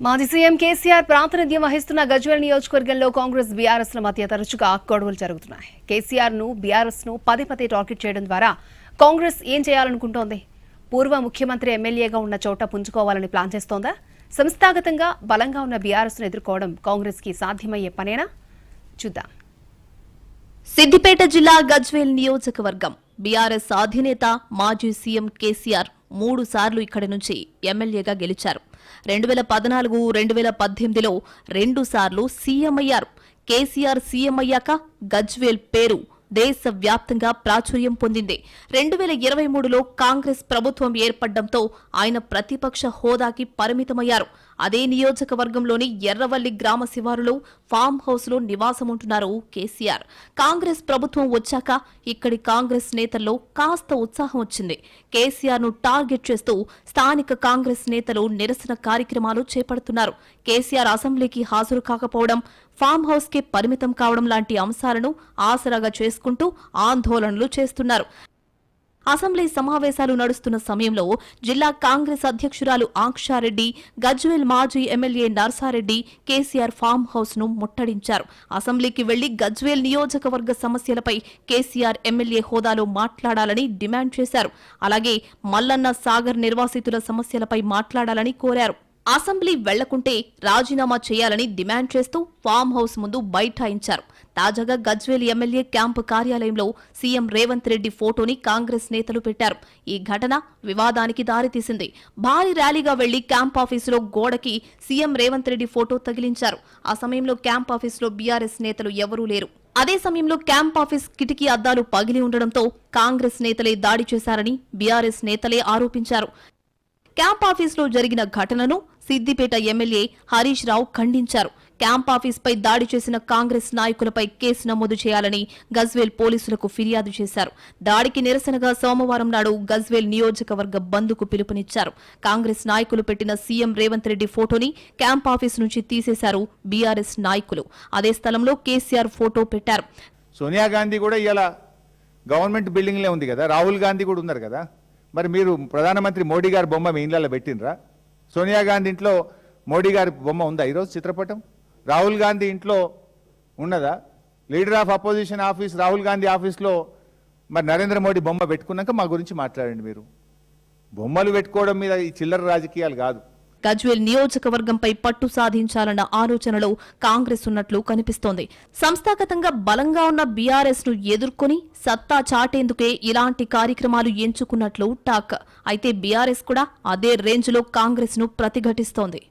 మాజీ సీఎం కేసీఆర్ ప్రాతినిధ్యం వహిస్తున్న గజ్వేల్ నియోజకవర్గంలో కాంగ్రెస్ బీఆర్ఎస్ల మధ్య తరచుగా గొడవలు జరుగుతున్నాయి. కేసీఆర్ ను బీఆర్ఎస్ ను పదే టార్గెట్ చేయడం ద్వారా కాంగ్రెస్ ఏం చేయాలనుకుంటోంది? పూర్వ ముఖ్యమంత్రి ఎమ్మెల్యేగా ఉన్న చోట పుంజుకోవాలని ప్లాన్ చేస్తోందా? సంస్థాగతంగా బలంగా ఉన్న బీఆర్ఎస్ ను ఎదుర్కోవడం కాంగ్రెస్ కి సాధ్యమయ్యే పనేనా? చూద్దాం. సిద్దిపేట జిల్లా గజ్వేల్ నియోజకవర్గం బీఆర్ఎస్ అధినేత మాజీ సీఎం కేసీఆర్ 3 సార్లు ఇక్కడి నుంచి ఎమ్మెల్యేగా గెలిచారు. 2014, 2018లో 2 సార్లు సీఎం అయ్యారు. కేసీఆర్ సీఎం అయ్యాక గజ్వేల్ పేరు దేశవ్యాప్తంగా ప్రాచుర్యం పొందింది. 2023లో కాంగ్రెస్ ప్రభుత్వం ఏర్పడడంతో ఆయన ప్రతిపక్ష హోదాకి పరిమితమయ్యారు. అదే నియోజకవర్గంలోని ఎర్రవల్లి గ్రామ శివారులో ఫామ్ హౌస్ లో నివాసముంటున్నారు కేసీఆర్. కాంగ్రెస్ ప్రభుత్వం వచ్చాక ఇక్కడి కాంగ్రెస్ నేతల్లో కాస్త ఉత్సాహం వచ్చింది. కేసీఆర్ ను టార్గెట్ చేస్తూ స్థానిక కాంగ్రెస్ నేతలు నిరసన కార్యక్రమాలు చేపడుతున్నారు. కేసీఆర్ అసెంబ్లీకి హాజరు కాకపోవడం, ఫామ్ హౌస్ కే పరిమితం కావడం లాంటి అంశాలను ఆసరాగా చేసుకుంటూ ఆందోళనలు చేస్తున్నారు. అసెంబ్లీ సమావేశాలు నడుస్తున్న సమయంలో జిల్లా కాంగ్రెస్ అధ్యక్షురాలు ఆంక్షారెడ్డి, గజ్వేల్ మాజీ MLA Narsa Reddy KCR farm house ను ముట్టడించారు. అసెంబ్లీకి వెళ్లి గజ్వేల్ నియోజకవర్గ సమస్యలపై కేసీఆర్ ఎమ్మెల్యే హోదాలో మాట్లాడాలని డిమాండ్ చేశారు. అలాగే మల్లన్న సాగర్ నిర్వాసితుల సమస్యలపై మాట్లాడాలని కోరారు. అసెంబ్లీ వెళ్లకుంటే రాజీనామా చేయాలని డిమాండ్ చేస్తూ ఫామ్ హౌస్ ముందు బైఠాయించారు. తాజాగా గజ్వేల్ ఎమ్మెల్యే క్యాంపు కార్యాలయంలో సీఎం రేవంత్ రెడ్డి ఫోటోని కాంగ్రెస్ నేతలు పెట్టారు. ఈ ఘటన వివాదానికి దారితీసింది. భారీ ర్యాలీగా వెళ్లి క్యాంప్ ఆఫీసులో గోడకి సీఎం రేవంత్ రెడ్డి ఫోటో తగిలించారు. ఆ సమయంలో క్యాంప్ ఆఫీసులో బీఆర్ఎస్ నేతలు ఎవరూ లేరు. అదే సమయంలో క్యాంప్ ఆఫీస్ కిటికీ అద్దాలు పగిలి ఉండడంతో కాంగ్రెస్ నేతలే దాడి చేశారని బీఆర్ఎస్ నేతలే ఆరోపించారు. క్యాంప్ ఆఫీసులో జరిగిన ఘటనను సిద్దిపేట ఎమ్మెల్యే హరీష్ రావు ఖండించారు. క్యాంప్ ఆఫీస్పై దాడి చేసిన కాంగ్రెస్ నాయకులపై కేసు నమోదు చేయాలని గజ్వేల్ పోలీసులకు ఫిర్యాదు చేశారు. దాడికి నిరసనగా సోమవారం నాడు గజ్వేల్ నియోజకవర్గ బంద్కు పిలుపునిచ్చారు. కాంగ్రెస్ నాయకులు పెట్టిన సీఎం రేవంత్ రెడ్డి ఫోటోని క్యాంప్ ఆఫీస్ నుంచి తీసేశారు బీఆర్ఎస్ నాయకులు. అదే స్థలంలో కేసీఆర్ ఫోటో పెట్టారు. సోనియా గాంధీ కూడా ఇలా గవర్నమెంట్ బిల్డింగ్లే ఉంది కదా, రాహుల్ గాంధీ కూడా ఉన్నారు కదా, మరి మీరు ప్రధానమంత్రి మోడీ గారి బొమ్మ మీ ఇళ్లలో పెట్టినరా? సోనియా గాంధీ ఇంట్లో మోడీ గారి బొమ్మ ఉందా ఈరోజు చిత్రపటం? రాహుల్ గాంధీ ఇంట్లో ఉన్నదా? Leader of opposition office Rahul Gandhi ఆఫీస్లో మరి నరేంద్ర మోడీ బొమ్మ పెట్టుకున్నాక మా గురించి మాట్లాడండి. మీరు బొమ్మలు పెట్టుకోవడం మీద ఈ చిల్లర రాజకీయాలు కాదు. గజ్వేల్ నియోజకవర్గంపై పట్టు సాధించాలన్న ఆలోచనలో కాంగ్రెస్ ఉన్నట్లు కనిపిస్తోంది. సంస్థాగతంగా బలంగా ఉన్న బీఆర్ఎస్ ను ఎదుర్కొని సత్తా చాటేందుకే ఇలాంటి కార్యక్రమాలు ఎంచుకున్నట్లు టాక్. అయితే బీఆర్ఎస్ కూడా అదే రేంజ్ లో కాంగ్రెస్ ను ప్రతిఘటిస్తోంది.